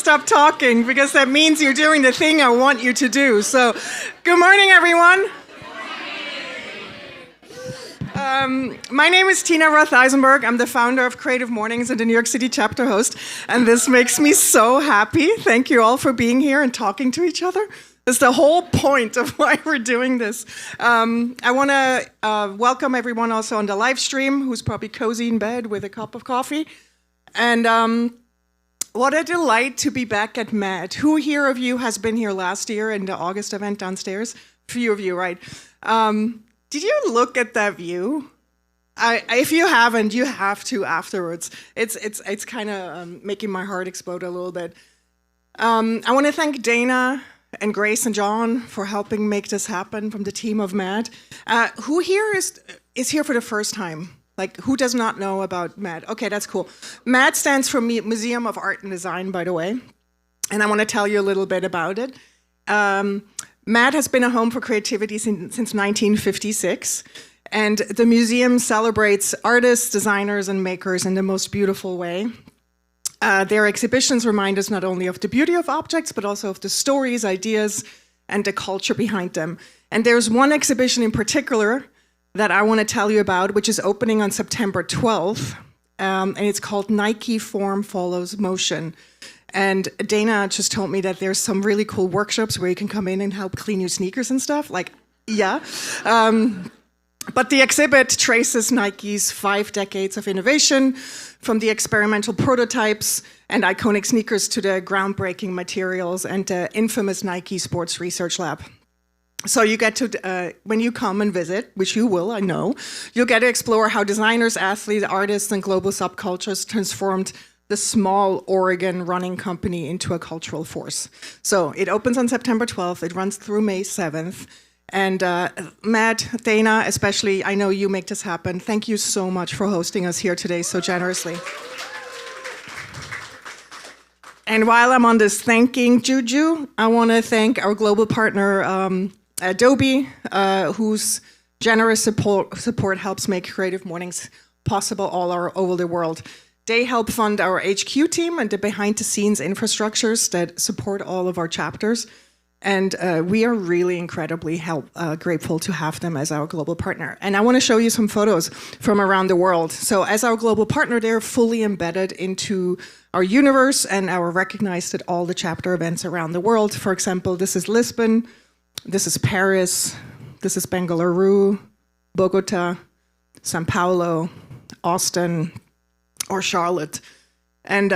Stop talking because that means you're doing the thing I want you to do. So, good morning, everyone. My name is Tina Roth-Eisenberg. I'm the founder of CreativeMornings and the New York City chapter host, and this makes me so happy. Thank you all for being here and talking to each other. That's the whole point of why we're doing this. I want to welcome everyone also on the live stream who's probably cozy in bed with a cup of coffee. And what a delight to be back at MAD. Who here of you has been here last year in the August event downstairs? A few of you, right? Did you look at that view? If you haven't, you have to afterwards. It's kind of making my heart explode a little bit. I want to thank Dana and Grace and John for helping make this happen from the team of MAD. Who here is here for the first time? Like, who does not know about MAD? Okay, that's cool. MAD stands for Museum of Art and Design, by the way. And I want to tell you a little bit about it. MAD has been a home for creativity since 1956. And the museum celebrates artists, designers, and makers in the most beautiful way. Their exhibitions remind us not only of the beauty of objects, but also of the stories, ideas, and the culture behind them. And there's one exhibition in particular that I want to tell you about, which is opening on September 12th. And it's called Nike Form Follows Motion. And Dana just told me that there's some really cool workshops where you can come in and help clean your sneakers and stuff. Like, yeah. But the exhibit traces Nike's 5 decades of innovation, from the experimental prototypes and iconic sneakers to the groundbreaking materials and the infamous Nike Sports Research Lab. So you get to, when you come and visit, which you will, I know, you'll get to explore how designers, athletes, artists, and global subcultures transformed the small Oregon running company into a cultural force. So it opens on September 12th. It runs through May 7th. And Matt, Dana, especially, I know you make this happen. Thank you so much for hosting us here today so generously. And while I'm on this thanking juju, I want to thank our global partner, Adobe, whose generous support helps make Creative Mornings possible all over the world. They help fund our HQ team and the behind-the-scenes infrastructures that support all of our chapters. And we are really incredibly grateful to have them as our global partner. And I want to show you some photos from around the world. So as our global partner, they're fully embedded into our universe and are recognized at all the chapter events around the world. For example, this is Lisbon, this is Paris, this is Bengaluru, Bogota, Sao Paulo, Austin, or Charlotte. And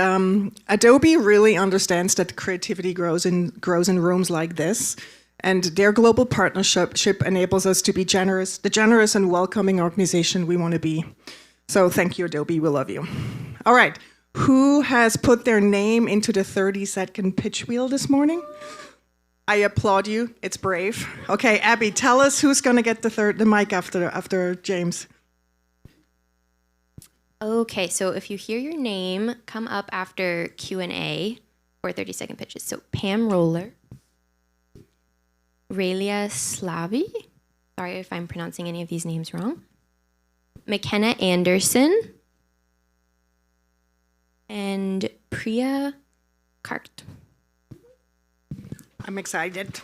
Adobe really understands that creativity grows in rooms like this. And their global partnership enables us to be the generous and welcoming organization we want to be. So thank you, Adobe. We love you. All right. Who has put their name into the 30-second pitch wheel this morning? I applaud you. It's brave. Okay, Abby, tell us who's going to get the mic after James. Okay, so if you hear your name, come up after Q&A for 30-second pitches. So Pam Roller, Raelia Slavi, sorry if I'm pronouncing any of these names wrong, McKenna Anderson, and Priya Kart. I'm excited.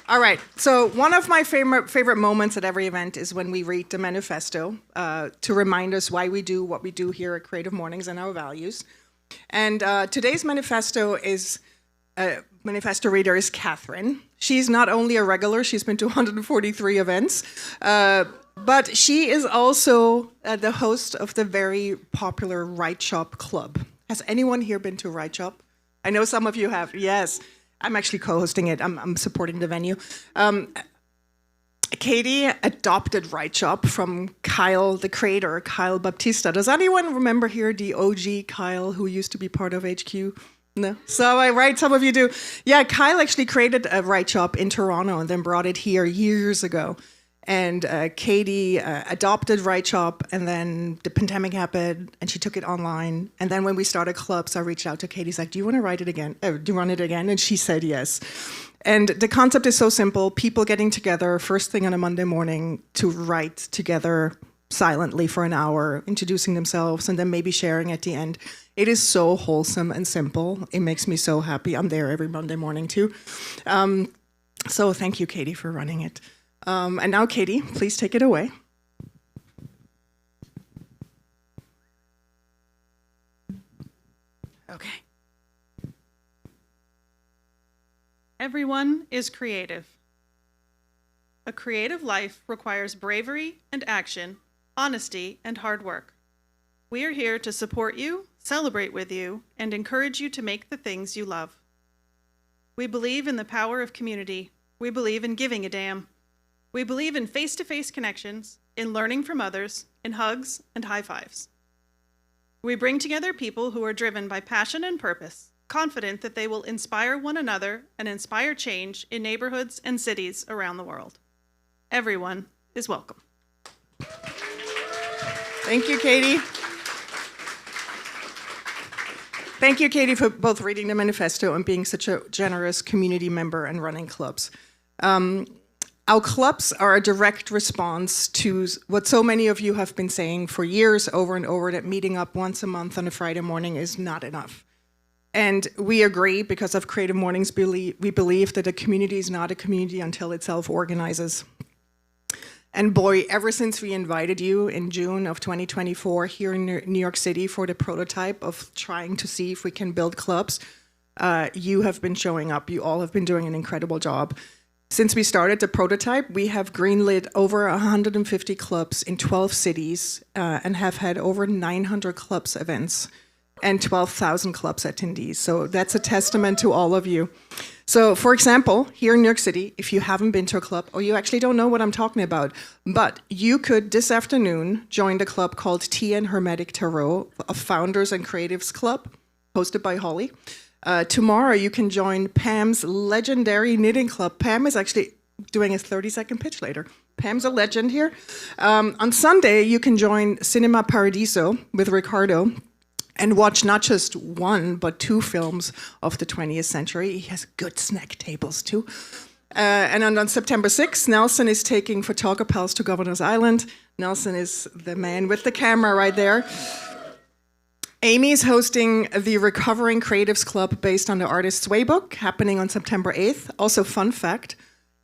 All right, so one of my favorite moments at every event is when we read the manifesto to remind us why we do what we do here at Creative Mornings and our values. And today's manifesto reader is Catherine. She's not only a regular, she's been to 143 events, but she is also the host of the very popular Write Shop Club. Has anyone here been to Write Shop? I know some of you have, yes. I'm actually co-hosting it. I'm supporting the venue. Katie adopted Write Shop from Kyle, the creator, Kyle Baptista. Does anyone remember here the OG Kyle who used to be part of HQ? No? So some of you do. Yeah, Kyle actually created a Write Shop in Toronto and then brought it here years ago. And Katie adopted Write Shop, and then the pandemic happened, and she took it online. And then when we started clubs, I reached out to Katie. She's like, "Do you want to write it again? Do you run it again?" And she said yes. And the concept is so simple: people getting together first thing on a Monday morning to write together silently for an hour, introducing themselves, and then maybe sharing at the end. It is so wholesome and simple. It makes me so happy. I'm there every Monday morning too. So thank you, Katie, for running it. And now, Katie, please take it away. Okay. Everyone is creative. A creative life requires bravery and action, honesty and hard work. We are here to support you, celebrate with you, and encourage you to make the things you love. We believe in the power of community. We believe in giving a damn. We believe in face-to-face connections, in learning from others, in hugs and high fives. We bring together people who are driven by passion and purpose, confident that they will inspire one another and inspire change in neighborhoods and cities around the world. Everyone is welcome. Thank you, Katie. Thank you, Katie, for both reading the manifesto and being such a generous community member and running clubs. Our clubs are a direct response to what so many of you have been saying for years over and over, that meeting up once a month on a Friday morning is not enough. And we agree, because of Creative Mornings, we believe that a community is not a community until it self-organizes. And boy, ever since we invited you in June of 2024 here in New York City for the prototype of trying to see if we can build clubs, you have been showing up. You all have been doing an incredible job. Since we started the prototype, we have greenlit over 150 clubs in 12 cities and have had over 900 clubs events and 12,000 clubs attendees. So that's a testament to all of you. So, for example, here in New York City, if you haven't been to a club, or you actually don't know what I'm talking about, but you could this afternoon join the club called Tea and Hermetic Tarot, a Founders and Creatives Club, hosted by Holly. Tomorrow, you can join Pam's legendary knitting club. Pam is actually doing a 30-second pitch later. Pam's a legend here. On Sunday, you can join Cinema Paradiso with Ricardo and watch not just one, but 2 films of the 20th century. He has good snack tables, too. And on September 6th, Nelson is taking Photograpals to Governor's Island. Nelson is the man with the camera right there. Amy is hosting the Recovering Creatives Club based on the Artist's Way book, happening on September 8th. Also, fun fact,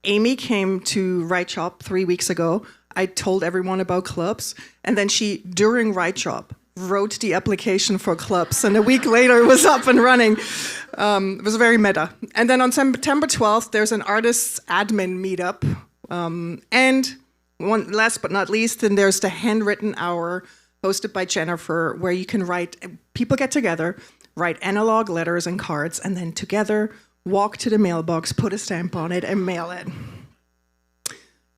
Amy came to Write Shop 3 weeks ago. I told everyone about clubs, and then she, during Write Shop, wrote the application for clubs, and a week later it was up and running. It was very meta. And then on September 12th, there's an artist's admin meetup. And one, last but not least, then there's the handwritten hour hosted by Jennifer, where you can write, people get together, write analog letters and cards, and then together walk to the mailbox, put a stamp on it, and mail it.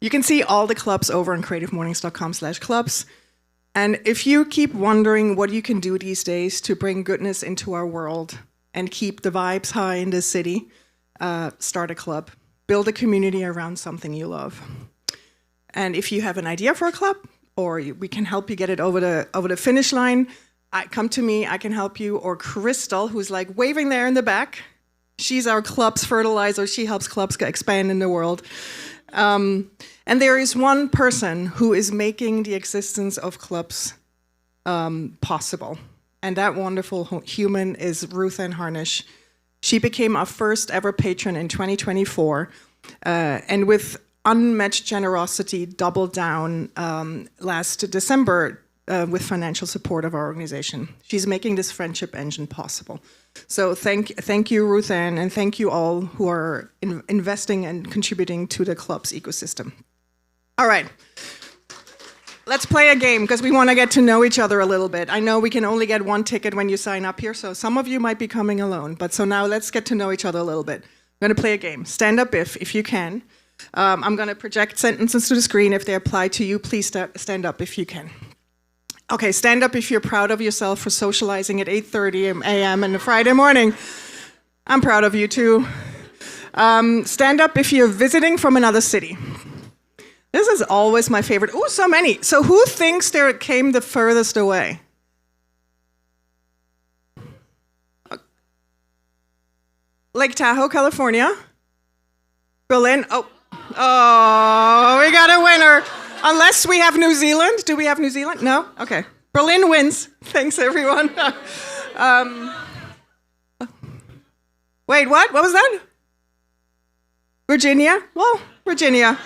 You can see all the clubs over on creativemornings.com/clubs. And if you keep wondering what you can do these days to bring goodness into our world and keep the vibes high in this city, start a club. Build a community around something you love. And if you have an idea for a club, or we can help you get it over the finish line, come to me, I can help you. Or Crystal, who's like waving there in the back. She's our clubs fertilizer. She helps clubs expand in the world. And there is one person who is making the existence of clubs possible. And that wonderful human is Ruth Ann Harnish. She became our first ever patron in 2024. And with unmatched generosity, doubled down last December with financial support of our organization. She's making this friendship engine possible. So thank you, Ruth Ann, and thank you all who are investing and contributing to the club's ecosystem. All right, let's play a game, because we want to get to know each other a little bit. I know we can only get one ticket when you sign up here, so some of you might be coming alone. But so now let's get to know each other a little bit. I'm going to play a game. Stand up if you can. I'm going to project sentences to the screen. If they apply to you, please stand up if you can. Okay, stand up if you're proud of yourself for socializing at 8:30 a.m. on a Friday morning. I'm proud of you too. Stand up if you're visiting from another city. This is always my favorite. Oh, so many. So who thinks they came the furthest away? Lake Tahoe, California. Berlin. Oh, we got a winner. Unless we have New Zealand. Do we have New Zealand? No? Okay. Berlin wins. Thanks, everyone. Wait, what? What was that? Virginia? Well, Virginia.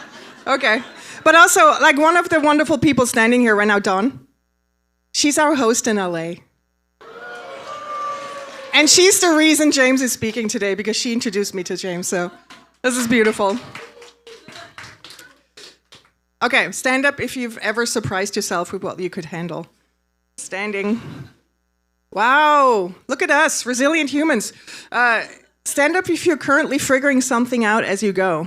Okay. But also, like one of the wonderful people standing here right now, Dawn, she's our host in LA. And she's the reason James is speaking today because she introduced me to James, so this is beautiful. Okay, stand up if you've ever surprised yourself with what you could handle. Standing. Wow, look at us, resilient humans. Stand up if you're currently figuring something out as you go.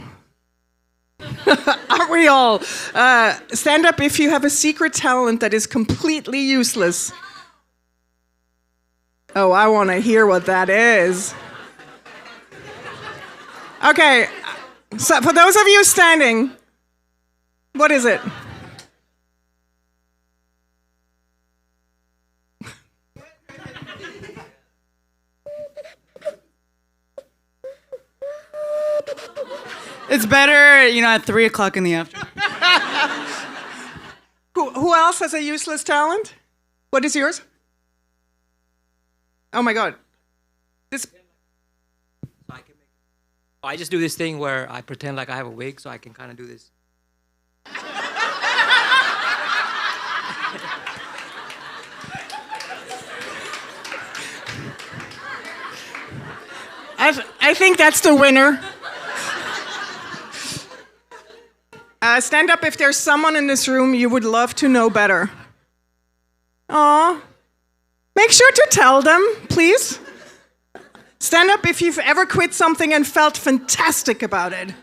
Aren't we all? Stand up if you have a secret talent that is completely useless. Oh, I want to hear what that is. Okay, so for those of you standing, what is it? It's better, at 3 o'clock in the afternoon. Who else has a useless talent? What is yours? Oh my God. I just do this thing where I pretend like I have a wig so I can kind of do this. I think that's the winner. Stand up if there's someone in this room you would love to know better. Aw. Make sure to tell them, please. Stand up if you've ever quit something and felt fantastic about it.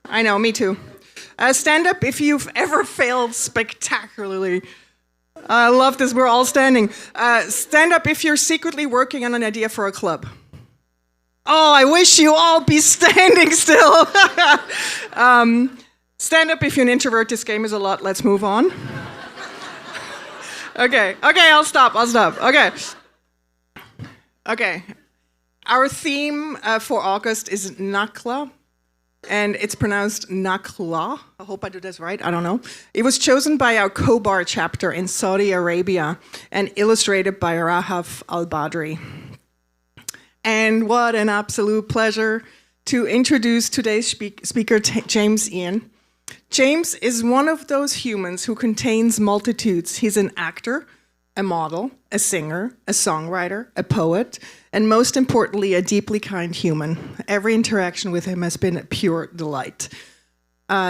I know, me too. Stand up if you've ever failed spectacularly. I love this, we're all standing. Stand up if you're secretly working on an idea for a club. Oh, I wish you all be standing still. Stand up if you're an introvert. This game is a lot. Let's move on. Okay, I'll stop. Okay. Our theme for August is Nakla, and it's pronounced Nakla. I hope I did this right. I don't know. It was chosen by our Khobar chapter in Saudi Arabia and illustrated by Rahaf Al-Badri. And what an absolute pleasure to introduce today's speaker, James Ian. James is one of those humans who contains multitudes. He's an actor, a model, a singer, a songwriter, a poet, and most importantly, a deeply kind human. Every interaction with him has been a pure delight.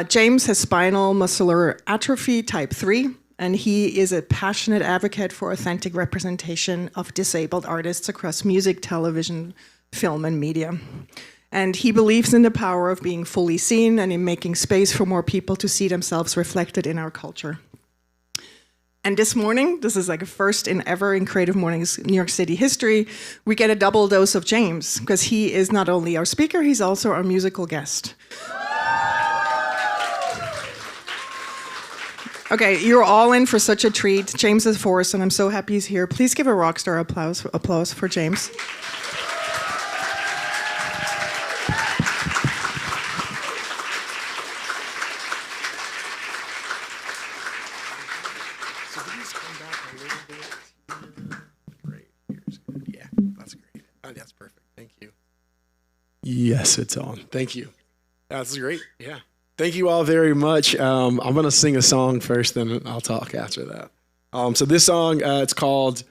James has spinal muscular atrophy type 3, and he is a passionate advocate for authentic representation of disabled artists across music, television, film, and media. And he believes in the power of being fully seen and in making space for more people to see themselves reflected in our culture. And this morning, this is like a first in ever in Creative Mornings New York City history, we get a double dose of James, because he is not only our speaker, he's also our musical guest. Okay, you're all in for such a treat. James is Forrest, and I'm so happy he's here. Please give a rock star applause for James. That's perfect. Thank you. Yes, it's on. Thank you. That's great. Yeah. Thank you all very much. I'm going to sing a song first, then I'll talk after that. So this song, it's called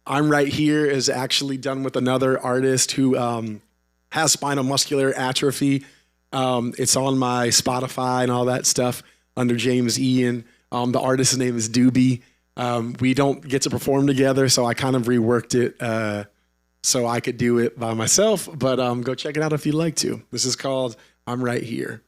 I'm Right Here, is actually done with another artist who has spinal muscular atrophy. It's on my Spotify and all that stuff under James Ian. The artist's name is Doobie. We don't get to perform together, so I kind of reworked it so I could do it by myself, but go check it out if you'd like to. This is called I'm Right Here.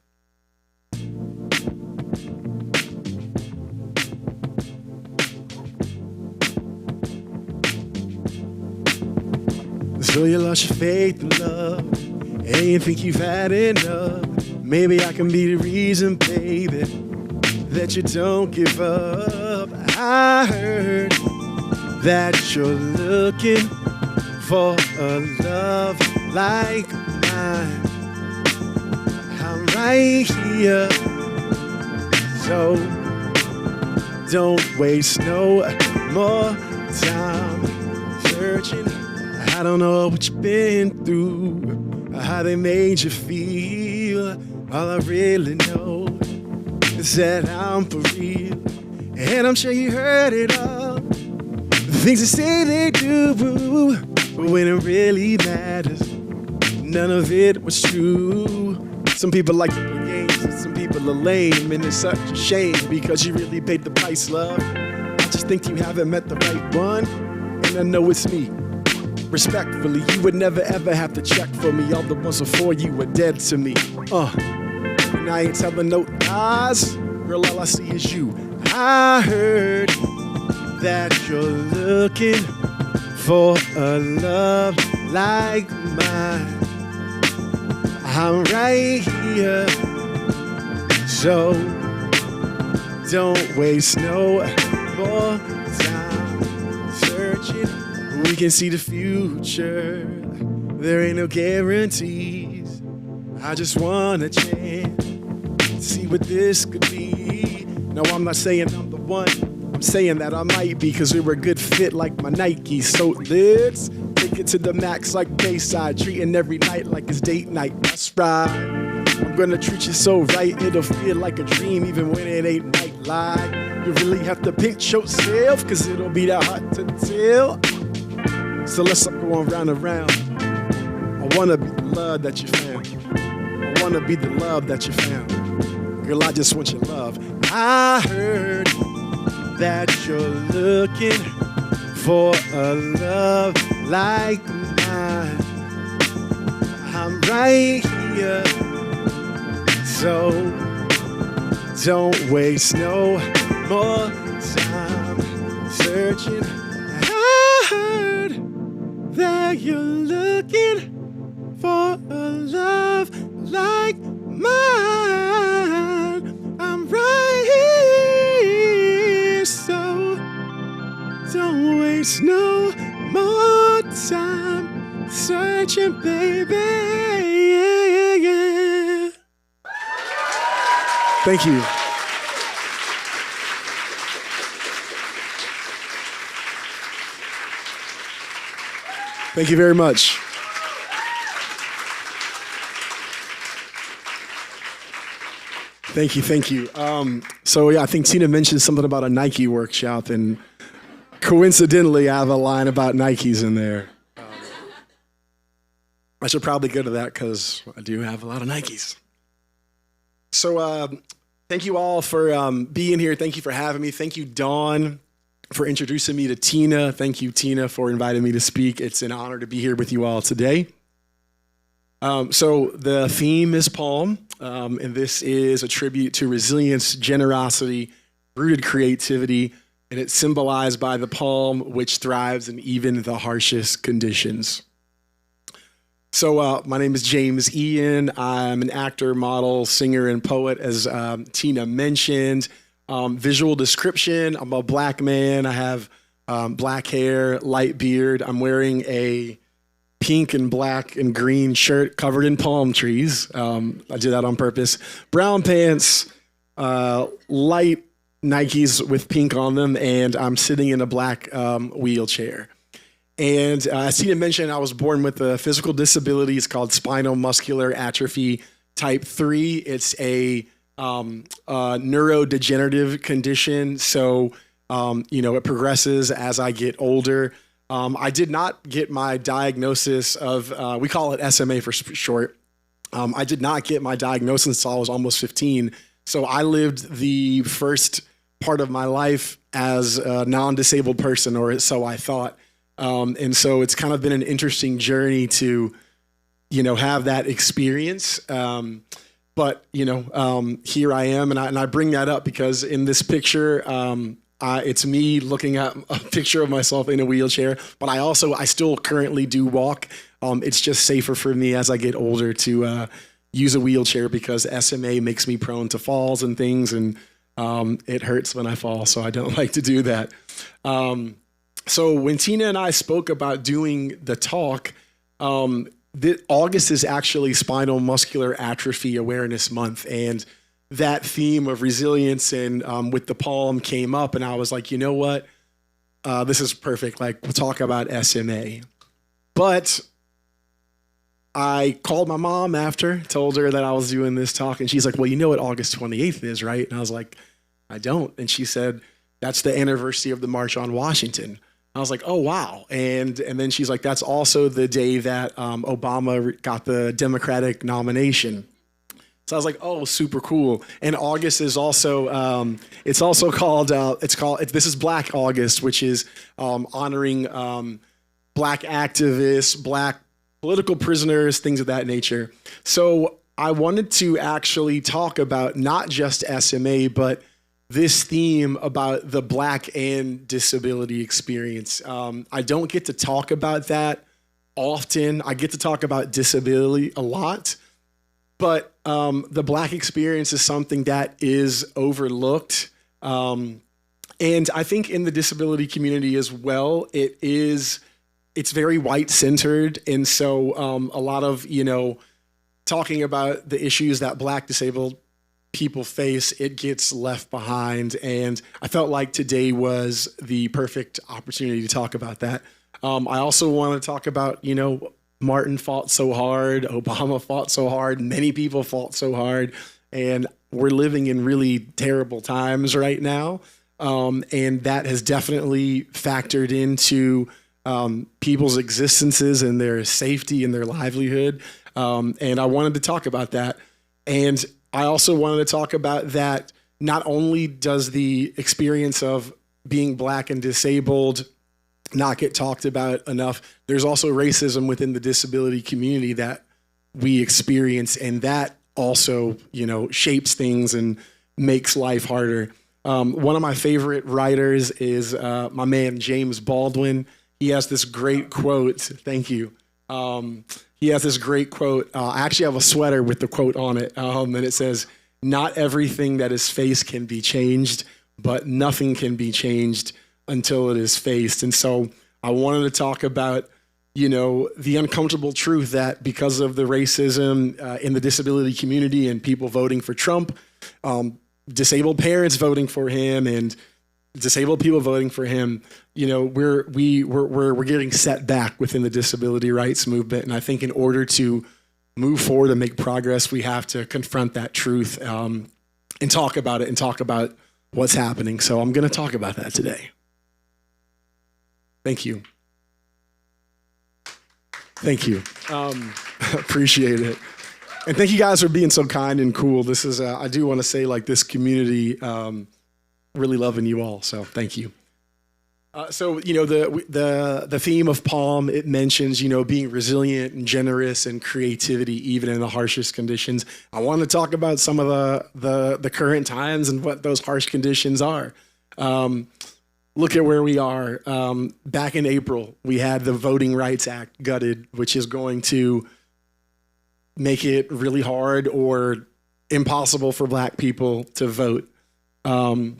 So you lost your faith in love, and you think you've had enough. Maybe I can be the reason, baby, that you don't give up. I heard that you're looking for a love like mine. I'm right here, so don't waste no more time searching. I don't know what you've been through, how they made you feel. All I really know is that I'm for real, and I'm sure you heard it all. The things they say they do, but when it really matters, none of it was true. Some people like to play games, and some people are lame, and it's such a shame because you really paid the price, love. I just think you haven't met the right one, and I know it's me. Respectfully, you would never ever have to check for me. All the ones before you were dead to me. And I ain't telling no lies, girl, all I see is you. I heard that you're looking for a love like mine. I'm right here, so don't waste no more time searching. We can see the future, there ain't no guarantees. I just want a chance to see what this could be. No, I'm not saying I'm the one, I'm saying that I might be, cause we were a good fit like my Nike. So let's take it to the max like Bayside, treating every night like it's date night. That's right, I'm gonna treat you so right, it'll feel like a dream even when it ain't nightlight. You really have to pinch yourself, cause it'll be that hard to tell. So let's go on round and round. I wanna be the love that you found. I wanna be the love that you found. Girl, I just want your love. I heard that you're looking for a love like mine. I'm right here, so don't waste no more time searching. I heard that you're looking for a love like mine. I'm right here, so don't waste no more time searching, baby. Yeah, yeah. Thank you. Thank you very much. Thank you. So yeah, I think Tina mentioned something about a Nike workshop, and coincidentally, I have a line about Nikes in there. I should probably go to that because I do have a lot of Nikes. So thank you all for being here. Thank you for having me. Thank you, Dawn, for introducing me to Tina. Thank you, Tina, for inviting me to speak. It's an honor to be here with you all today. So the theme is Palm, and this is a tribute to resilience, generosity, rooted creativity, and it's symbolized by the palm, which thrives in even the harshest conditions. So my name is James Ian. I'm an actor, model, singer, and poet, as Tina mentioned. Visual description, I'm a black man. I have black hair, light beard. I'm wearing a pink and black and green shirt covered in palm trees. I did that on purpose. Brown pants, light Nikes with pink on them, and I'm sitting in a black wheelchair. And as Tina mentioned, I was born with a physical disability. It's called Spinal Muscular Atrophy type 3. It's a neurodegenerative condition. So, it progresses as I get older. I did not get my diagnosis of, we call it SMA for short. I did not get my diagnosis until I was almost 15. So I lived the first part of my life as a non-disabled person, or so I thought. And so it's kind of been an interesting journey to, have that experience. But here I am, and I bring that up because in this picture, it's me looking at a picture of myself in a wheelchair, but I still currently do walk. It's just safer for me as I get older to use a wheelchair because SMA makes me prone to falls and things, and it hurts when I fall, so I don't like to do that. So when Tina and I spoke about doing the talk, August is actually Spinal Muscular Atrophy Awareness Month, and that theme of resilience and with the poem came up, and I was like, you know what? This is perfect. Like, we'll talk about SMA. But I called my mom after, told her that I was doing this talk, and she's like, well, you know what August 28th is, right? And I was like, I don't. And she said, that's the anniversary of the March on Washington. I was like, oh, wow. And then she's like, that's also the day that Obama got the Democratic nomination. So I was like, oh, super cool. And August is also, it's also called, this is Black August, which is honoring Black activists, Black political prisoners, things of that nature. So I wanted to actually talk about not just SMA, but this theme about the Black and disability experience. I don't get to talk about that often. I get to talk about disability a lot, but the Black experience is something that is overlooked. And I think in the disability community as well, it's very white-centered. And so a lot of, talking about the issues that Black disabled people face, it gets left behind. And I felt like today was the perfect opportunity to talk about that. I also want to talk about, Martin fought so hard, Obama fought so hard, many people fought so hard, and we're living in really terrible times right now. And that has definitely factored into people's existences and their safety and their livelihood. And I wanted to talk about that. And I also wanted to talk about that not only does the experience of being Black and disabled not get talked about enough, there's also racism within the disability community that we experience, and that also, shapes things and makes life harder. One of my favorite writers is my man, James Baldwin. He has this great quote. Thank you. He has this great quote. I actually have a sweater with the quote on it. And it says, not everything that is faced can be changed, but nothing can be changed until it is faced. And so I wanted to talk about, the uncomfortable truth that because of the racism in the disability community and people voting for Trump, disabled parents voting for him and disabled people voting for him, we're getting set back within the disability rights movement. And I think in order to move forward and make progress, we have to confront that truth and talk about it and talk about what's happening. So I'm going to talk about that today. Thank you. Thank you. Appreciate it. And thank you guys for being so kind and cool. This is, I do want to say, this community, really loving you all. So thank you. The theme of Palm, it mentions, being resilient and generous and creativity, even in the harshest conditions. I want to talk about some of the current times and what those harsh conditions are. Look at where we are. Back in April, we had the Voting Rights Act gutted, which is going to make it really hard or impossible for Black people to vote. I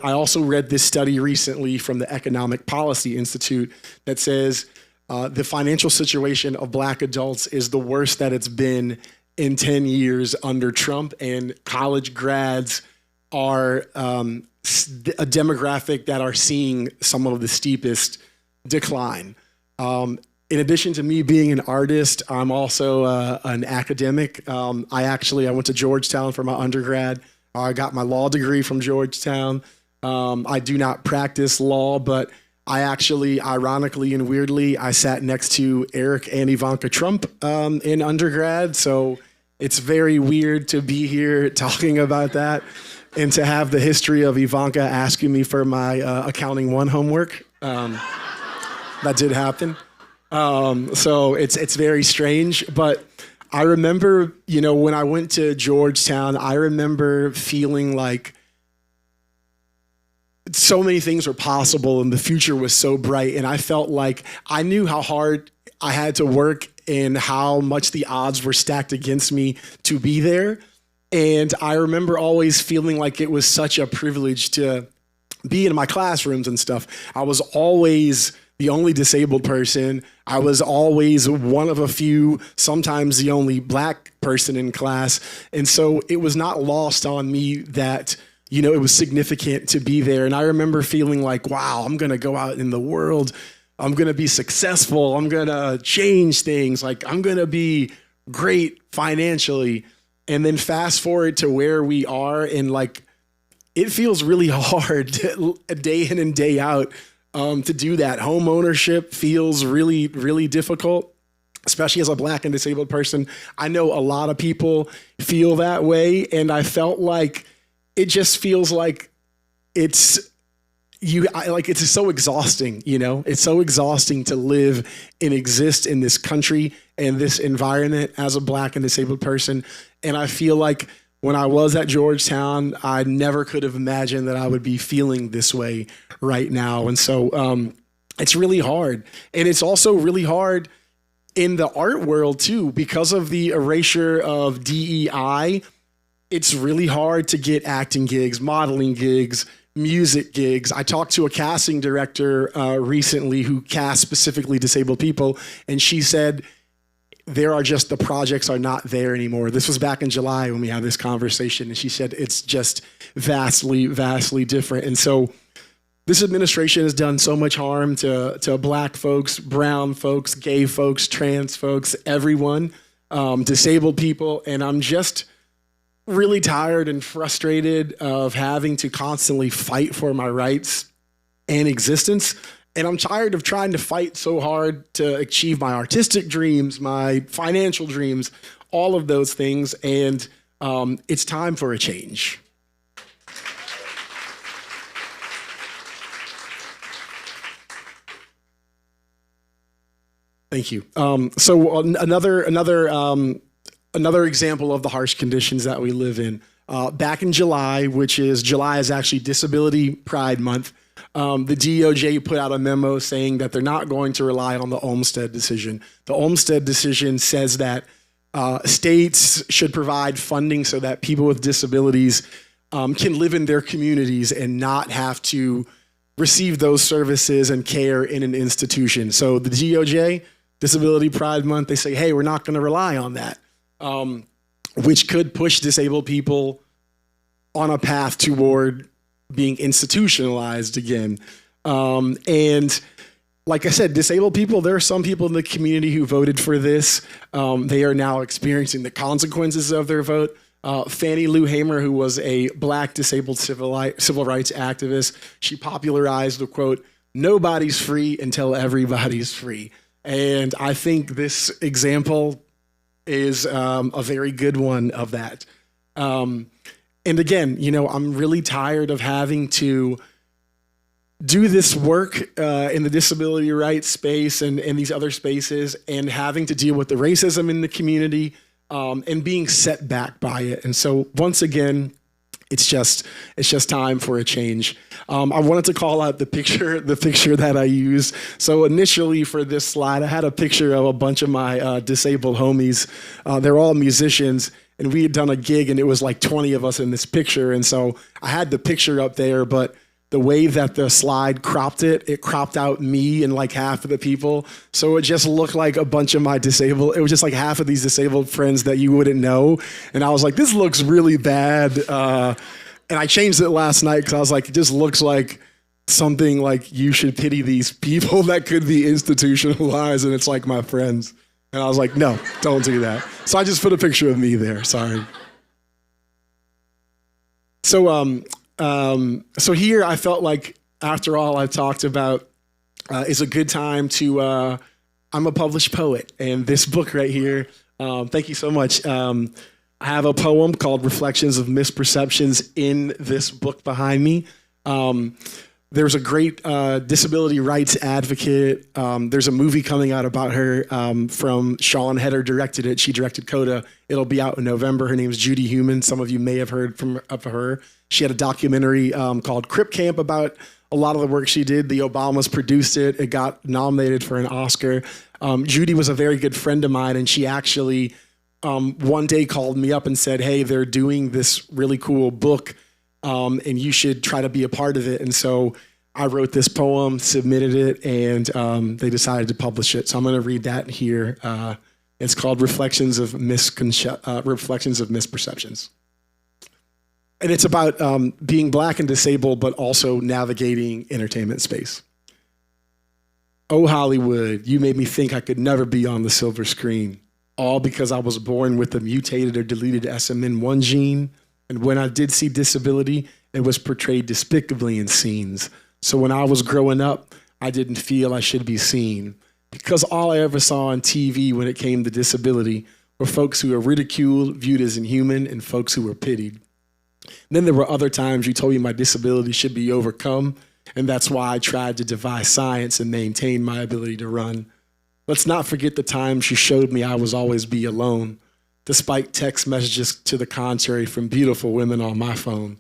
also read this study recently from the Economic Policy Institute that says the financial situation of Black adults is the worst that it's been in 10 years under Trump, and college grads are a demographic that are seeing some of the steepest decline. In addition to me being an artist, I'm also an academic. I went to Georgetown for my undergrad. I got my law degree from Georgetown. I do not practice law, but I actually, ironically and weirdly, I sat next to Eric and Ivanka Trump in undergrad. So it's very weird to be here talking about that and to have the history of Ivanka asking me for my Accounting 1 homework. That did happen. So it's very strange, but I remember, when I went to Georgetown, I remember feeling like so many things were possible and the future was so bright. And I felt like I knew how hard I had to work and how much the odds were stacked against me to be there. And I remember always feeling like it was such a privilege to be in my classrooms and stuff. I was always the only disabled person. I was always one of a few, sometimes the only Black person in class. And so it was not lost on me that, you know, it was significant to be there. And I remember feeling like, wow, I'm going to go out in the world. I'm going to be successful. I'm going to change things. Like, I'm going to be great financially. And then fast forward to where we are, and like, it feels really hard day in and day out to do that. Home ownership feels really, really difficult, especially as a Black and disabled person. I know a lot of people feel that way, and I felt like it just feels like it's so exhausting, you know? It's so exhausting to live and exist in this country and this environment as a Black and disabled person. And I feel like when I was at Georgetown, I never could have imagined that I would be feeling this way right now. And so it's really hard. And it's also really hard in the art world too, because of the erasure of DEI. It's really hard to get acting gigs, modeling gigs, music gigs. I talked to a casting director recently who casts specifically disabled people, and she said the projects are not there anymore. This was back in July when we had this conversation, and she said it's just vastly, vastly different. And so this administration has done so much harm to Black folks, brown folks, gay folks, trans folks, everyone, disabled people, and I'm just really tired and frustrated of having to constantly fight for my rights and existence. And I'm tired of trying to fight so hard to achieve my artistic dreams, my financial dreams, all of those things. And it's time for a change. Thank you. So another example of the harsh conditions that we live in. Back in July, July is actually Disability Pride Month, the DOJ put out a memo saying that they're not going to rely on the Olmstead decision. The Olmstead decision says that states should provide funding so that people with disabilities can live in their communities and not have to receive those services and care in an institution. So the DOJ, Disability Pride Month, they say, hey, we're not going to rely on that. Which could push disabled people on a path toward being institutionalized again. And like I said, disabled people, there are some people in the community who voted for this. They are now experiencing the consequences of their vote. Fannie Lou Hamer, who was a Black disabled civil rights activist, she popularized the quote, "Nobody's free until everybody's free." And I think this example is a very good one of that. And again, you know, I'm really tired of having to do this work in the disability rights space and these other spaces, and having to deal with the racism in the community and being set back by it. And so once again, it's just time for a change. I wanted to call out the picture that I used. So initially for this slide, I had a picture of a bunch of my disabled homies. They're all musicians, and we had done a gig, and it was like 20 of us in this picture. And so I had the picture up there, but the way that the slide cropped it cropped out me and like half of the people. So it just looked like a bunch of my it was just like half of these disabled friends that you wouldn't know. And I was like, this looks really bad. And I changed it last night because I was like, it just looks like something like you should pity these people that could be institutionalized, and it's like my friends. And I was like, no, don't do that. So I just put a picture of me there, sorry. So here I felt like, after all I've talked about, is a good time to, I'm a published poet, and this book right here, thank you so much. I have a poem called Reflections of Misperceptions in this book behind me. There's a great disability rights advocate. There's a movie coming out about her from Sean Heder directed it. She directed Coda. It'll be out in November. Her name's Judy Human. Some of you may have heard of her. She had a documentary called Crip Camp about a lot of the work she did. The Obamas produced it. It got nominated for an Oscar. Judy was a very good friend of mine, and she actually one day called me up and said, hey, they're doing this really cool book, and you should try to be a part of it. And so I wrote this poem, submitted it, and they decided to publish it. So I'm going to read that here. It's called Reflections of Misperceptions. And it's about being Black and disabled, but also navigating entertainment space. Oh, Hollywood, you made me think I could never be on the silver screen, all because I was born with a mutated or deleted SMN1 gene. And when I did see disability, it was portrayed despicably in scenes. So when I was growing up, I didn't feel I should be seen, because all I ever saw on TV when it came to disability were folks who were ridiculed, viewed as inhuman, and folks who were pitied. Then there were other times you told me my disability should be overcome, and that's why I tried to devise science and maintain my ability to run. Let's not forget the times you showed me I was always be alone, despite text messages to the contrary from beautiful women on my phone.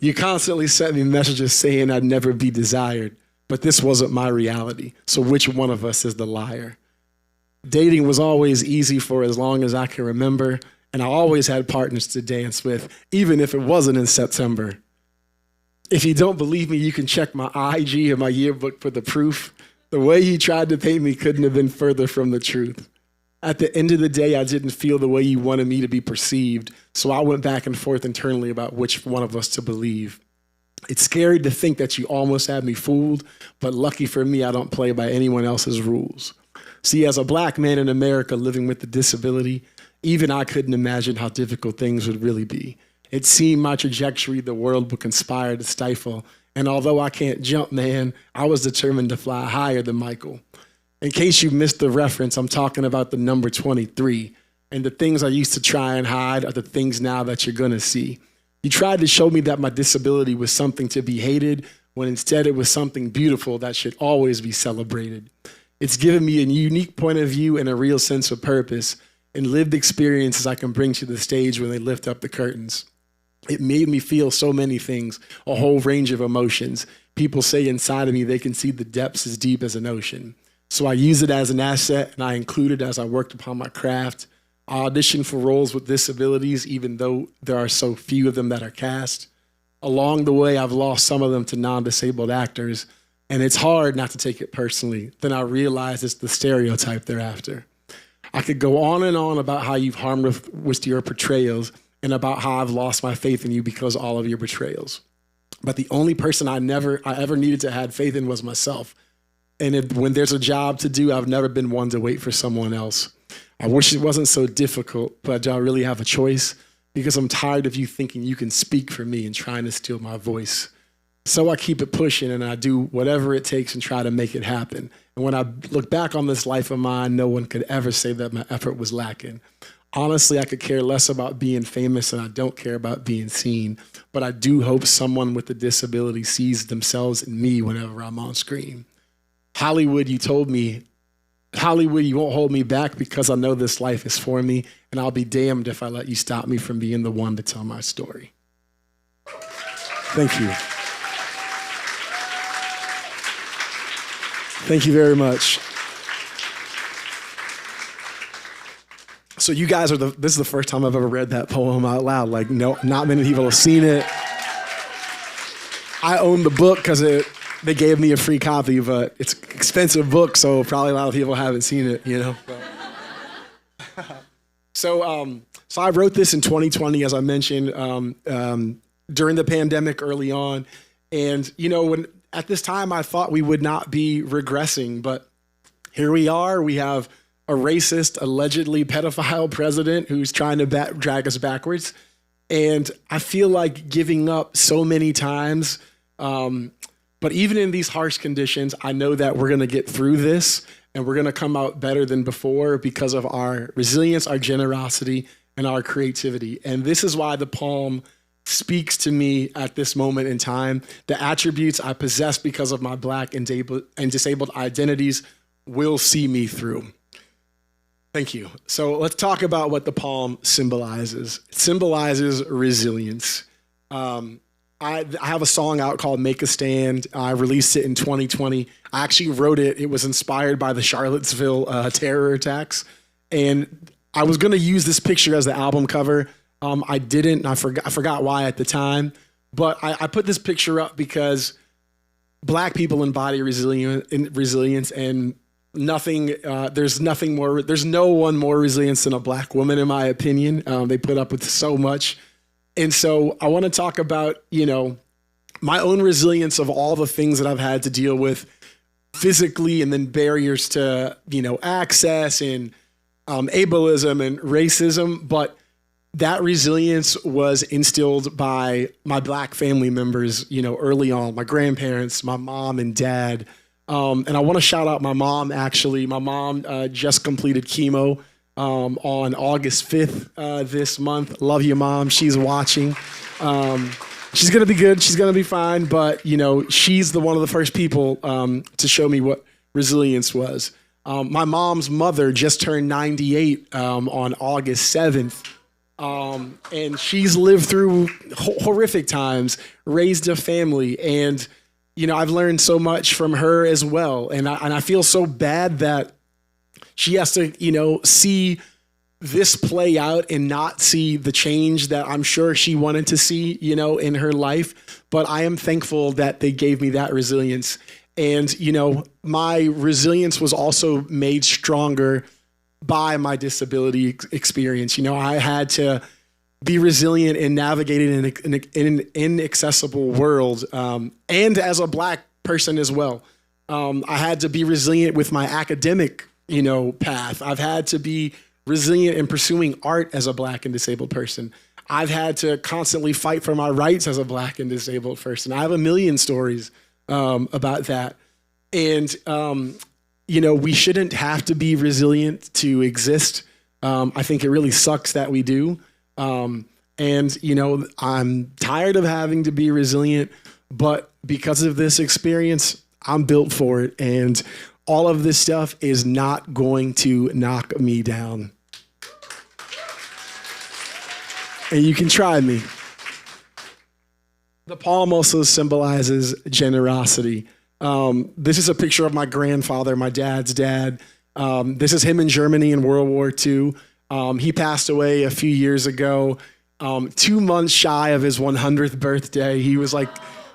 You constantly sent me messages saying I'd never be desired, but this wasn't my reality, so which one of us is the liar? Dating was always easy for as long as I can remember, and I always had partners to dance with, even if it wasn't in September. If you don't believe me, you can check my IG and my yearbook for the proof. The way you tried to paint me couldn't have been further from the truth. At the end of the day, I didn't feel the way you wanted me to be perceived, so I went back and forth internally about which one of us to believe. It's scary to think that you almost had me fooled, but lucky for me, I don't play by anyone else's rules. See, as a Black man in America living with a disability, even I couldn't imagine how difficult things would really be. It seemed my trajectory the world would conspire to stifle, and although I can't jump, man, I was determined to fly higher than Michael. In case you missed the reference, I'm talking about the number 23, and the things I used to try and hide are the things now that you're gonna see. You tried to show me that my disability was something to be hated, when instead it was something beautiful that should always be celebrated. It's given me a unique point of view and a real sense of purpose, and lived experiences I can bring to the stage when they lift up the curtains. It made me feel so many things, a whole range of emotions. People say inside of me they can see the depths as deep as an ocean. So I use it as an asset, and I include it as I worked upon my craft. I auditioned for roles with disabilities, even though there are so few of them that are cast. Along the way, I've lost some of them to non-disabled actors, and it's hard not to take it personally. Then I realize it's the stereotype they're after. I could go on and on about how you've harmed with your portrayals, and about how I've lost my faith in you because of all of your betrayals. But the only person I ever needed to have faith in was myself. And when there's a job to do, I've never been one to wait for someone else. I wish it wasn't so difficult, but do I really have a choice? Because I'm tired of you thinking you can speak for me and trying to steal my voice. So I keep it pushing, and I do whatever it takes and try to make it happen. And when I look back on this life of mine, no one could ever say that my effort was lacking. Honestly, I could care less about being famous, and I don't care about being seen. But I do hope someone with a disability sees themselves in me whenever I'm on screen. Hollywood, you told me, Hollywood, you won't hold me back because I know this life is for me, and I'll be damned if I let you stop me from being the one to tell my story. Thank you. Thank you very much. So you guys this is the first time I've ever read that poem out loud. Like, no, not many people have seen it. I own the book because they gave me a free copy, but it's an expensive book, so probably a lot of people haven't seen it, you know? So I wrote this in 2020, as I mentioned, during the pandemic early on. And, you know, at this time I thought we would not be regressing, but here we are. We have a racist, allegedly pedophile president who's trying to drag us backwards. And I feel like giving up so many times. But even in these harsh conditions, I know that we're going to get through this, and we're going to come out better than before because of our resilience, our generosity, and our creativity. And this is why the poem speaks to me at this moment in time. The attributes I possess because of my Black and disabled identities will see me through. Thank you. So let's talk about what the poem symbolizes. It symbolizes resilience. I have a song out called Make a Stand. I released it in 2020. I actually wrote it. It was inspired by the Charlottesville terror attacks. And I was going to use this picture as the album cover. I didn't. I forgot why at the time. But I put this picture up because Black people embody resilience, and there's no one more resilient than a Black woman, in my opinion. They put up with so much. And so I want to talk about, my own resilience of all the things that I've had to deal with physically, and then barriers to, access and ableism and racism. But that resilience was instilled by my Black family members, early on, my grandparents, my mom and dad. And I want to shout out my mom, actually. My mom just completed chemo on August 5th this month. Love you, Mom. She's watching. She's going to be good. She's going to be fine. But, she's one of the first people to show me what resilience was. My mom's mother just turned 98 on August 7th. And she's lived through horrific times, raised a family, and, I've learned so much from her as well. And I feel so bad that she has to, see this play out and not see the change that I'm sure she wanted to see, in her life. But I am thankful that they gave me that resilience. And, my resilience was also made stronger by my disability experience. I had to be resilient in navigating an inaccessible world, and as a Black person as well. I had to be resilient with my academic, path. I've had to be resilient in pursuing art as a Black and disabled person. I've had to constantly fight for my rights as a Black and disabled person. I have a million stories about that. And, we shouldn't have to be resilient to exist. I think it really sucks that we do. And, I'm tired of having to be resilient, but because of this experience, I'm built for it. And all of this stuff is not going to knock me down. And you can try me. The palm also symbolizes generosity. This is a picture of my grandfather, my dad's dad. This is him in Germany in World War II. He passed away a few years ago, 2 months shy of his 100th birthday. He was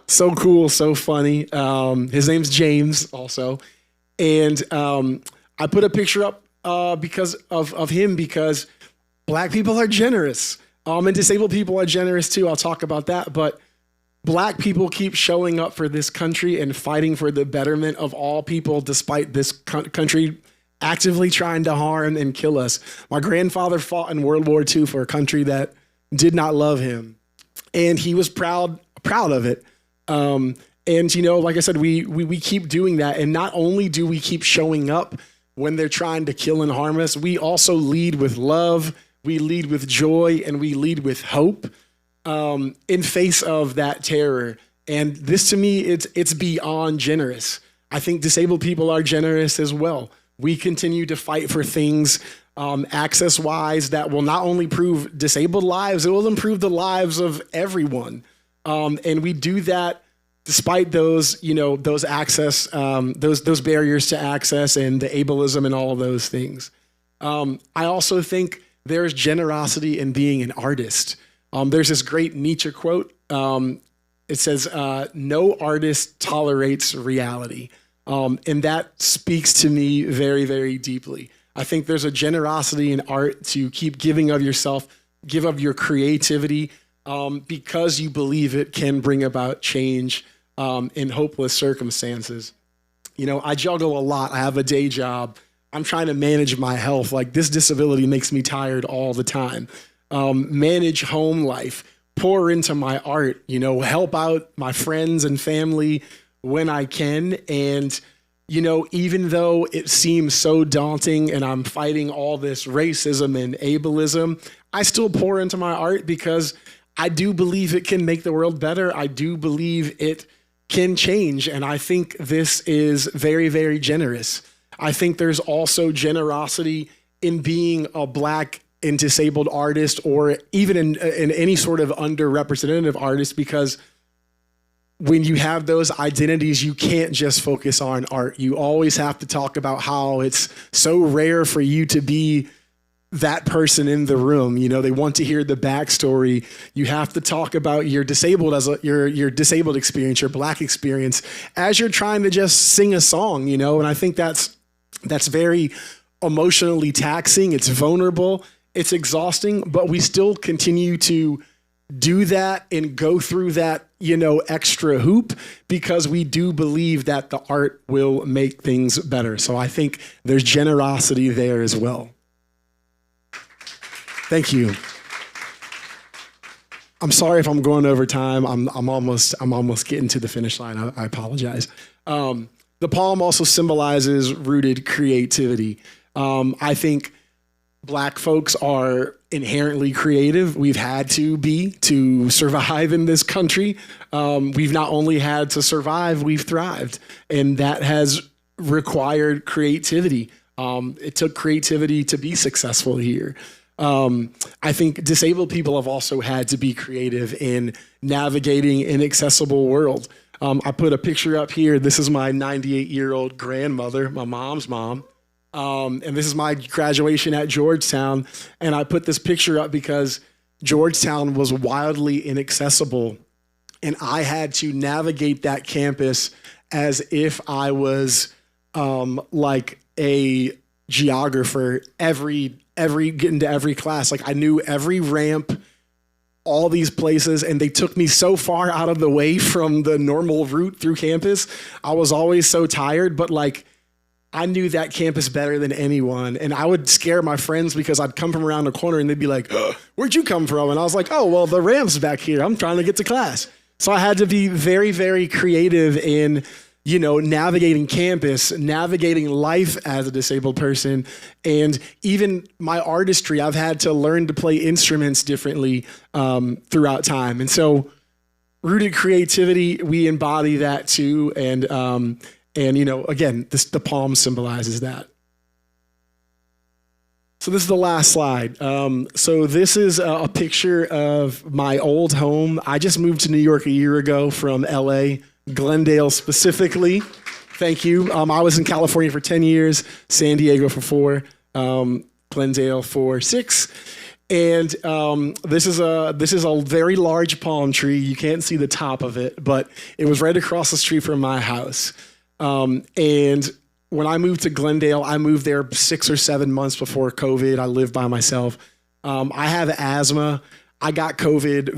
so cool, so funny. His name's James also. And I put a picture up because of him, because Black people are generous. And disabled people are generous too. I'll talk about that. But Black people keep showing up for this country and fighting for the betterment of all people, despite this country actively trying to harm and kill us. My grandfather fought in World War II for a country that did not love him, and he was proud of it. And like I said, we keep doing that. And not only do we keep showing up when they're trying to kill and harm us, we also lead with love, we lead with joy, and we lead with hope in face of that terror. And this, to me, it's beyond generous. I think disabled people are generous as well. We continue to fight for things access-wise that will not only improve disabled lives, it will improve the lives of everyone. And we do that despite those access, those barriers to access and the ableism and all of those things. I also think there's generosity in being an artist. There's this great Nietzsche quote. It says, "No artist tolerates reality." And that speaks to me very, very deeply. I think there's a generosity in art to keep giving of yourself, give of your creativity, because you believe it can bring about change in hopeless circumstances. I juggle a lot. I have a day job. I'm trying to manage my health. This disability makes me tired all the time. Manage home life, pour into my art, help out my friends and family when I can. And, even though it seems so daunting and I'm fighting all this racism and ableism, I still pour into my art because I do believe it can make the world better. I do believe it can change. And I think this is very, very generous. I think there's also generosity in being a Black and disabled artist, or even in any sort of underrepresented artist, because when you have those identities, you can't just focus on art. You always have to talk about how it's so rare for you to be that person in the room. You know, they want to hear the backstory. You have to talk about your disabled your disabled experience, your Black experience, as you're trying to just sing a song. You know, and I think that's very emotionally taxing. It's vulnerable. It's exhausting, but we still continue to do that and go through that, you know, extra hoop because we do believe that the art will make things better. So I think there's generosity there as well. Thank you. I'm sorry if I'm going over time. I'm almost getting to the finish line. I apologize. The poem also symbolizes rooted creativity. I think Black folks are inherently creative. We've had to be to survive in this country. We've not only had to survive, we've thrived. And that has required creativity. It took creativity to be successful here. I think disabled people have also had to be creative in navigating an inaccessible world. I put a picture up here. This is my 98-year-old grandmother, my mom's mom. And this is my graduation at Georgetown. And I put this picture up because Georgetown was wildly inaccessible. And I had to navigate that campus as if I was like a geographer getting to every class. Like I knew every ramp, all these places, and they took me so far out of the way from the normal route through campus. I was always so tired, but like I knew that campus better than anyone. And I would scare my friends because I'd come from around the corner and they'd be like, where'd you come from? And I was like, oh, well, the ramp's back here. I'm trying to get to class. So I had to be very, very creative in, you know, navigating campus, navigating life as a disabled person. And even my artistry, I've had to learn to play instruments differently throughout time. And so rooted creativity, we embody that too. And you know, again, the poem symbolizes that. So this is the last slide. So this is a picture of my old home. I just moved to New York a year ago from LA, Glendale specifically. Thank you. I was in California for 10 years, San Diego for 4, Glendale for 6. And this is a very large palm tree. You can't see the top of it, but it was right across the street from my house. And when I moved to Glendale, I moved there 6 or 7 months before COVID. I lived by myself. I have asthma. I got COVID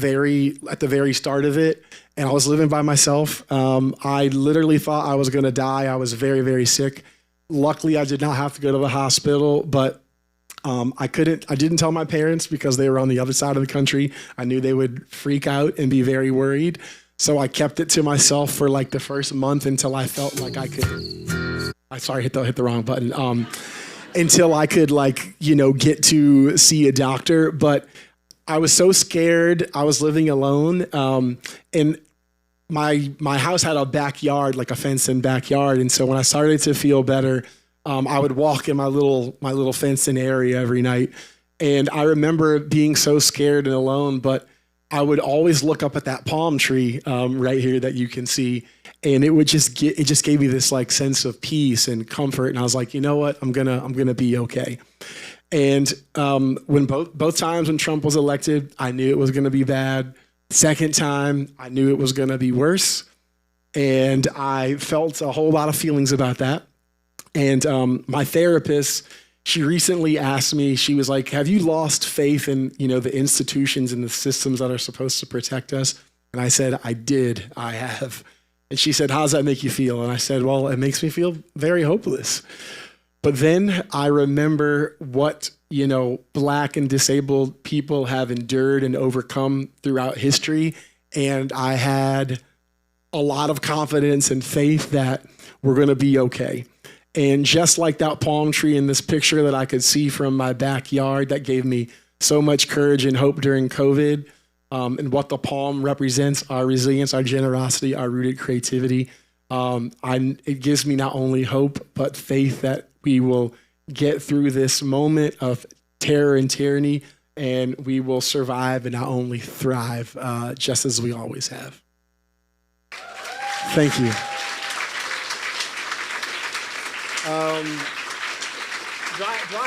at the very start of it, and I was living by myself. I literally thought I was going to die. I was very, very sick. Luckily, I did not have to go to the hospital, but I didn't tell my parents because they were on the other side of the country. I knew they would freak out and be very worried. So I kept it to myself for like the first month until I felt like I could. Hit the wrong button. Until I could get to see a doctor. But I was so scared. I was living alone, and my house had a backyard, like a fenced-in backyard. And so when I started to feel better, I would walk in my little fenced-in area every night. And I remember being so scared and alone, but I would always look up at that palm tree right here that you can see, and it just gave me this like sense of peace and comfort. And I was like, you know what, I'm gonna be okay. And when both times when Trump was elected, I knew it was gonna be bad. Second time, I knew it was gonna be worse, and I felt a whole lot of feelings about that. And my therapist, she recently asked me, she was like, have you lost faith in, the institutions and the systems that are supposed to protect us? And I said, I have. And she said, how does that make you feel? And I said, well, it makes me feel very hopeless. But then I remember what, Black and disabled people have endured and overcome throughout history. And I had a lot of confidence and faith that we're going to be okay. And just like that palm tree in this picture that I could see from my backyard, that gave me so much courage and hope during COVID, and what the palm represents, our resilience, our generosity, our rooted creativity. It gives me not only hope, but faith that we will get through this moment of terror and tyranny, and we will survive and not only thrive, just as we always have. Thank you. Do I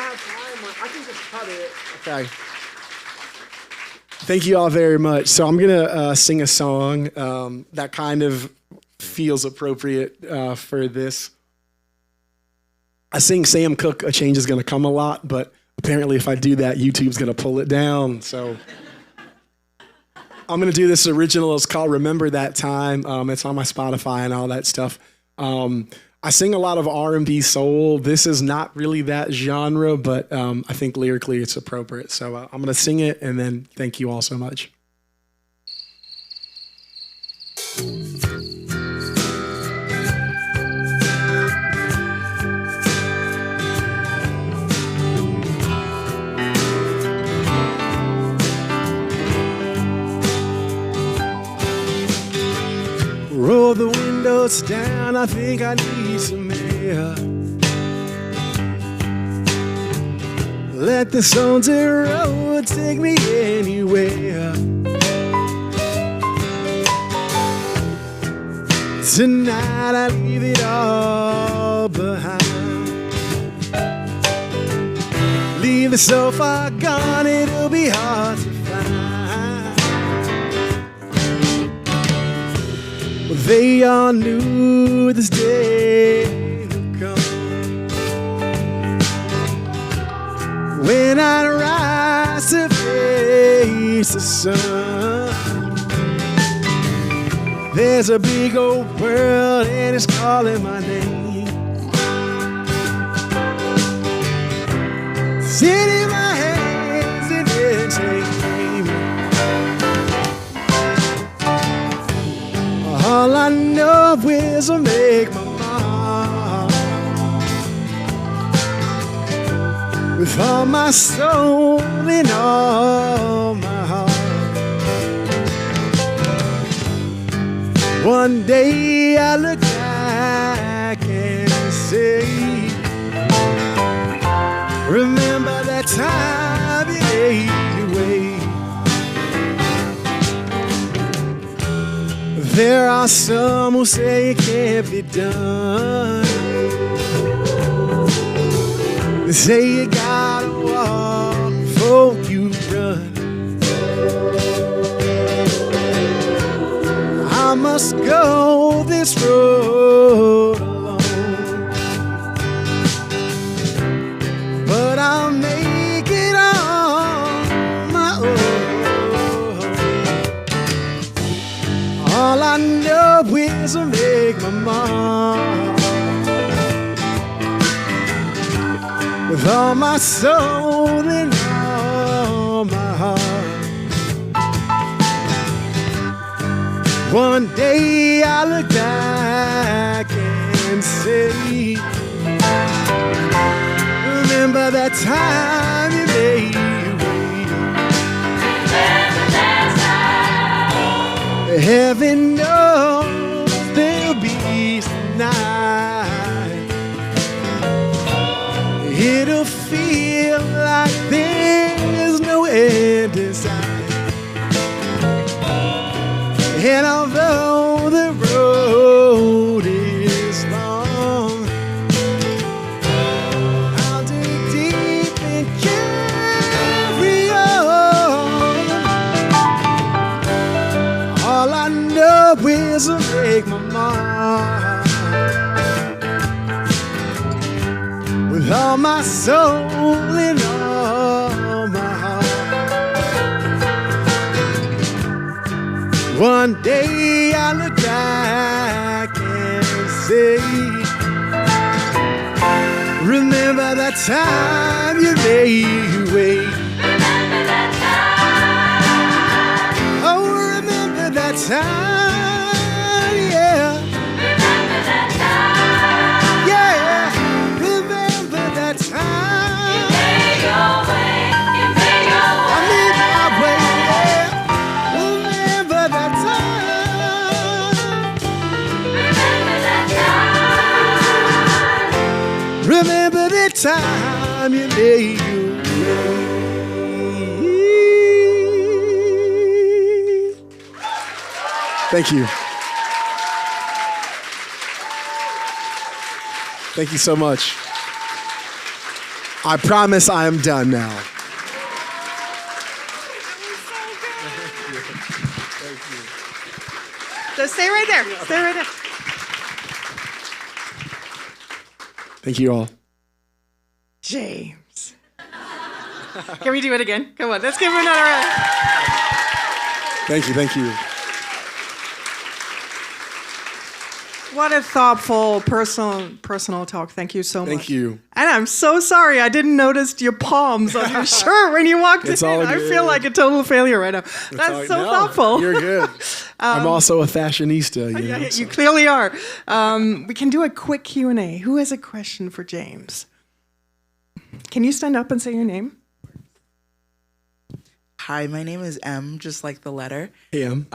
have time? I can just cut it. Okay. Thank you all very much. So I'm going to sing a song that kind of feels appropriate for this. I sing Sam Cooke, A Change Is Gonna Come a lot, but apparently if I do that, YouTube's gonna pull it down. So I'm gonna do this original. It's called Remember That Time. It's on my Spotify and all that stuff. I sing a lot of R&B soul. This is not really that genre, but I think lyrically it's appropriate. So I'm gonna sing it and then thank you all so much. Roll the windows down, I think I need some air. Let the songs of the road take me anywhere. Tonight I leave it all behind. Leave it so far gone, it'll be hard to find. They all knew this day would come, when I'd rise to face the sun. There's a big old world and it's calling my name. Sit in my hands and then take me. All I know is to make my mark with all my soul and all my heart. One day I look back and say, remember that time you made me wait. There are some who say it can't be done. They say you gotta walk before you run. I must go this road alone, but I'll make it on my own. All I know is to make my mark with all my soul and all my heart. One day I look back and say, remember that time you made me wait. Remember that time. Heaven knows there'll be some night. It'll feel like there's no end in sight. And although the road is long, I'll dig deep and carry on. All I know is to make my mark with all my soul and all my heart. One day I look back and say, remember that time you made me wait. Remember that time. Oh, remember that time, yeah. Remember that time. Yeah, remember that time. You made your way, you made your way. I made my way, yeah. Remember that time. Remember that time. Remember the time you made your way. Thank you. Thank you so much. I promise I am done now. So stay right there. Stay right there. Thank you all. James. Can we do it again? Come on, let's give him another round. Thank you. Thank you. What a thoughtful, personal talk. Thank you so much. Thank you. And I'm so sorry I didn't notice your palms on your shirt when you walked It's in. all I good. feel like a total failure right now. That's so thoughtful. You're good. I'm also a fashionista. You know, Yeah, so. you clearly are. We can do a quick Q&A. Who has a question for James? Can you stand up and say your name? Hi, my name is M, just like the letter. Hey, Em.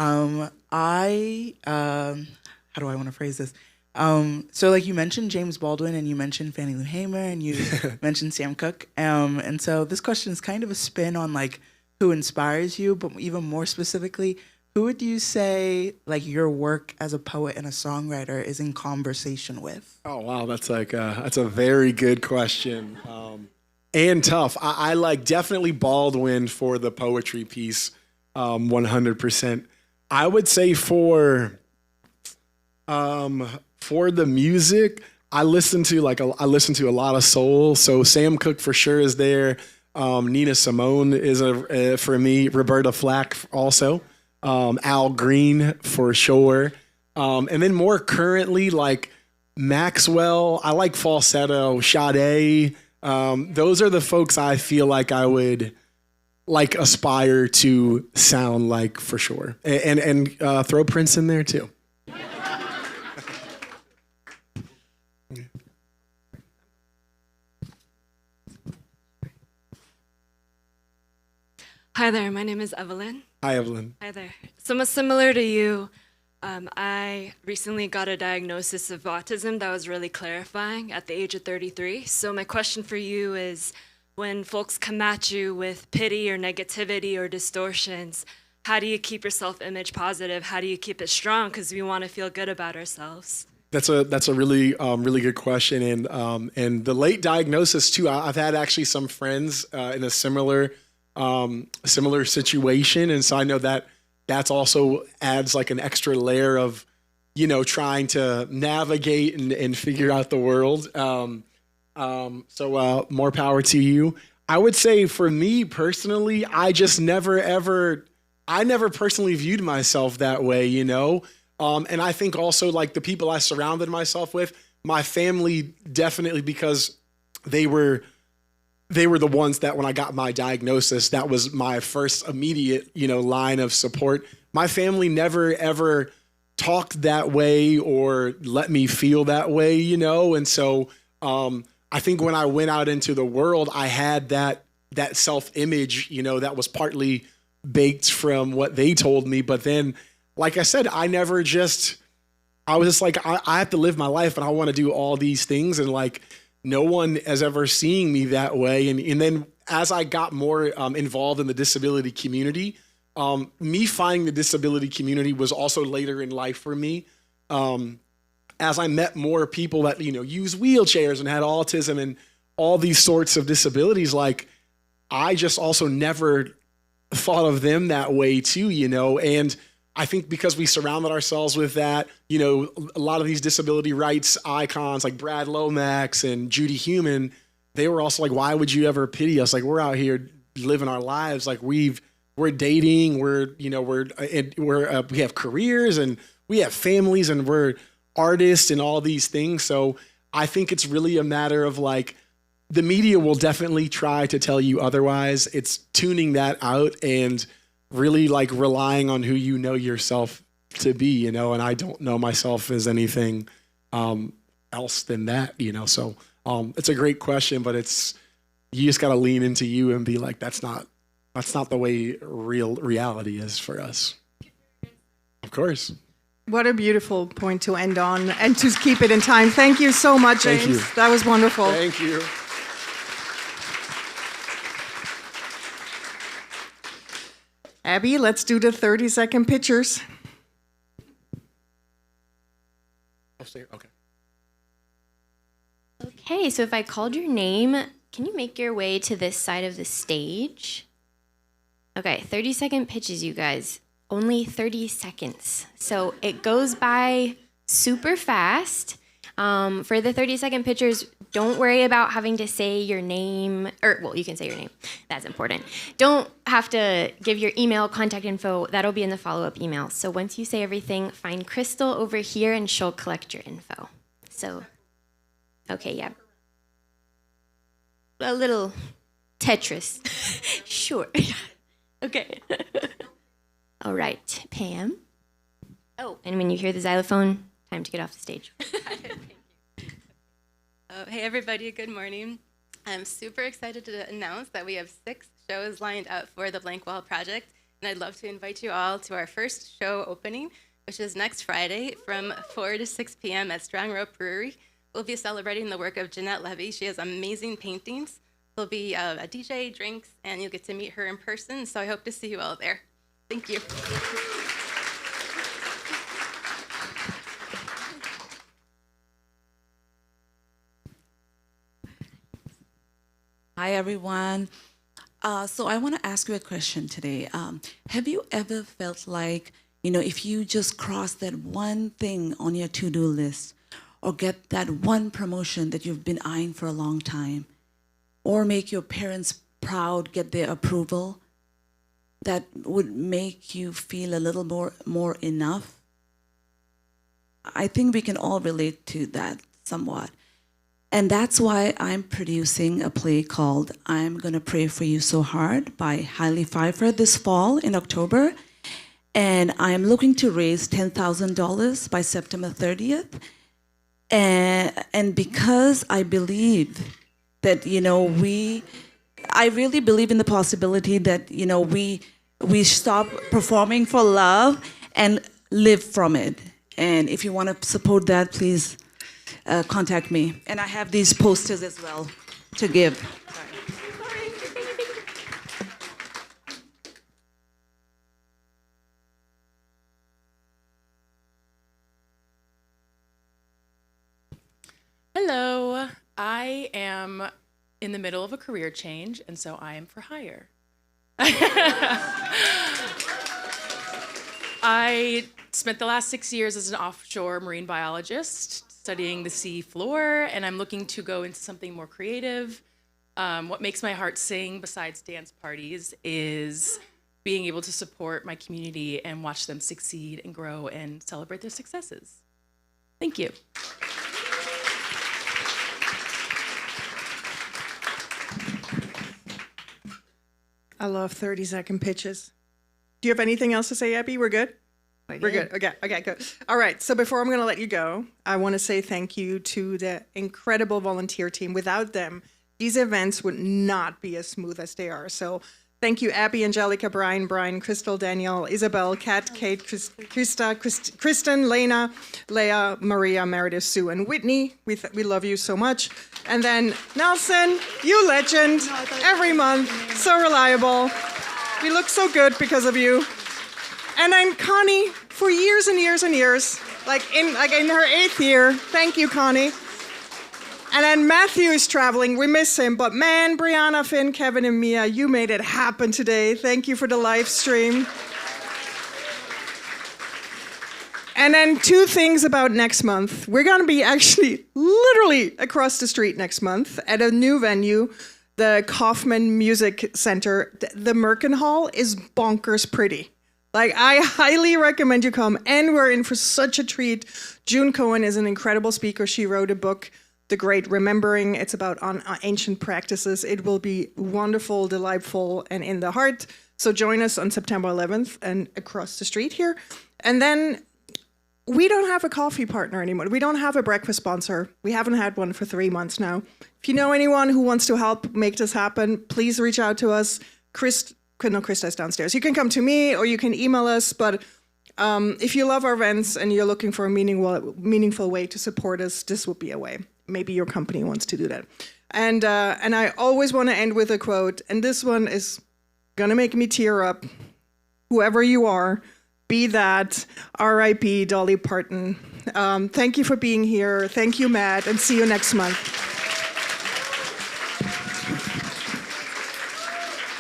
How do I want to phrase this? So like you mentioned James Baldwin and you mentioned Fannie Lou Hamer and you mentioned Sam Cooke. And so this question is kind of a spin on like who inspires you, but even more specifically, who would you say like your work as a poet and a songwriter is in conversation with? Oh wow, that's a very good question, and tough. I like definitely Baldwin for the poetry piece, 100%. I would say for the music, I listen to a lot of soul. So Sam Cooke for sure is there. Nina Simone is for me. Roberta Flack also. Al Green for sure. And then more currently, like Maxwell, I like Falsetto, Sade. Those are the folks I feel like I would like aspire to sound like for sure. And throw Prince in there too. Hi there, my name is Evelyn. Hi, Evelyn. Hi there. Somewhat similar to you, I recently got a diagnosis of autism that was really clarifying at the age of 33. So my question for you is, when folks come at you with pity or negativity or distortions, how do you keep your self-image positive? How do you keep it strong? Because we want to feel good about ourselves. That's a really good question, and the late diagnosis too. I've had actually some friends in a similar situation, and so I know that's also adds like an extra layer of, trying to navigate and figure out the world. So more power to you. I would say for me personally, I just never personally viewed myself that way, and I think also like the people I surrounded myself with, my family definitely, because they were the ones that when I got my diagnosis, that was my first immediate, line of support. My family never ever talked that way or let me feel that way, and so I think when I went out into the world, I had that self-image, that was partly baked from what they told me, but then, like I said, I was just like, I have to live my life and I want to do all these things. And like, no one has ever seen me that way. And then as I got more involved in the disability community, me finding the disability community was also later in life for me. As I met more people that, use wheelchairs and had autism and all these sorts of disabilities, like I just also never thought of them that way too, and I think because we surrounded ourselves with that, a lot of these disability rights icons like Brad Lomax and Judy Heumann, they were also like, why would you ever pity us? Like, we're out here living our lives. Like we're dating, we have careers and we have families and we're artists and all these things. So I think it's really a matter of like, the media will definitely try to tell you otherwise. It's tuning that out and really like relying on who you know yourself to be, and I don't know myself as anything else than that, so it's a great question, but you just got to lean into you and be like, that's not the way reality is for us. Of course. What a beautiful point to end on and to keep it in time. Thank you so much, James. Thank you. That was wonderful. Thank you. Abby, let's do the 30-second pictures. Okay. Okay, so if I called your name, can you make your way to this side of the stage? Okay, 30-second pitches, you guys. Only 30 seconds. So it goes by super fast. For the 30-second pitchers, don't worry about having to say your name, or, well, you can say your name. That's important. Don't have to give your email, contact info. That'll be in the follow-up email. So once you say everything, find Crystal over here, and she'll collect your info. So, okay, yeah. A little Tetris. Sure. Okay. All right, Pam. Oh, and when you hear the xylophone, time to get off the stage. Hey everybody, good morning. I'm super excited to announce that we have 6 shows lined up for the Blank Wall Project, and I'd love to invite you all to our first show opening, which is next Friday from 4 to 6 p.m. at Strong Rope Brewery. We'll be celebrating the work of Jeanette Levy. She has amazing paintings. There'll be a DJ, drinks, and you'll get to meet her in person, so I hope to see you all there. Thank you. Hi, everyone. So I want to ask you a question today. Have you ever felt like, if you just cross that one thing on your to-do list or get that one promotion that you've been eyeing for a long time, or make your parents proud, get their approval, that would make you feel a little more enough? I think we can all relate to that somewhat. And that's why I'm producing a play called I'm Gonna Pray For You So Hard by Hailey Pfeiffer this fall in October. And I'm looking to raise $10,000 by September 30th. And because I believe that, I really believe in the possibility that, we stop performing for love and live from it. And if you want to support that, please contact me. And I have these posters as well to give. Hello, I am in the middle of a career change, and so I am for hire. I spent the last 6 years as an offshore marine biologist studying the sea floor, and I'm looking to go into something more creative. What makes my heart sing besides dance parties is being able to support my community and watch them succeed and grow and celebrate their successes. Thank you. I love 30-second pitches. Do you have anything else to say, Abby? We're good? We're good. Okay, good. All right, so before I'm going to let you go, I want to say thank you to the incredible volunteer team. Without them, these events would not be as smooth as they are. So thank you, Abby, Angelica, Brian, Crystal, Danielle, Isabel, Kat, Kate, Krista, Kristen, Lena, Leah, Maria, Meredith, Sue, and Whitney. We love you so much. And then Nelson, you legend, every month, so reliable. We look so good because of you. And then Connie, for years and years and years, like in her 8th year. Thank you, Connie. And then Matthew is traveling. We miss him. But man, Brianna, Finn, Kevin, and Mia, you made it happen today. Thank you for the live stream. And then 2 things about next month. We're going to be actually literally across the street next month at a new venue, the Kaufman Music Center. The Merkin Hall is bonkers pretty. Like, I highly recommend you come. And we're in for such a treat. June Cohen is an incredible speaker. She wrote a book, The Great Remembering. It's about ancient practices. It will be wonderful, delightful, and in the heart. So join us on September 11th and across the street here. And then we don't have a coffee partner anymore. We don't have a breakfast sponsor. We haven't had one for 3 months now. If you know anyone who wants to help make this happen, please reach out to us. Krista's downstairs. You can come to me or you can email us. But if you love our events and you're looking for a meaningful way to support us, this would be a way. Maybe your company wants to do that. And I always want to end with a quote. And this one is going to make me tear up. Whoever you are, be that. R.I.P. Dolly Parton. Thank you for being here. Thank you, Matt. And see you next month.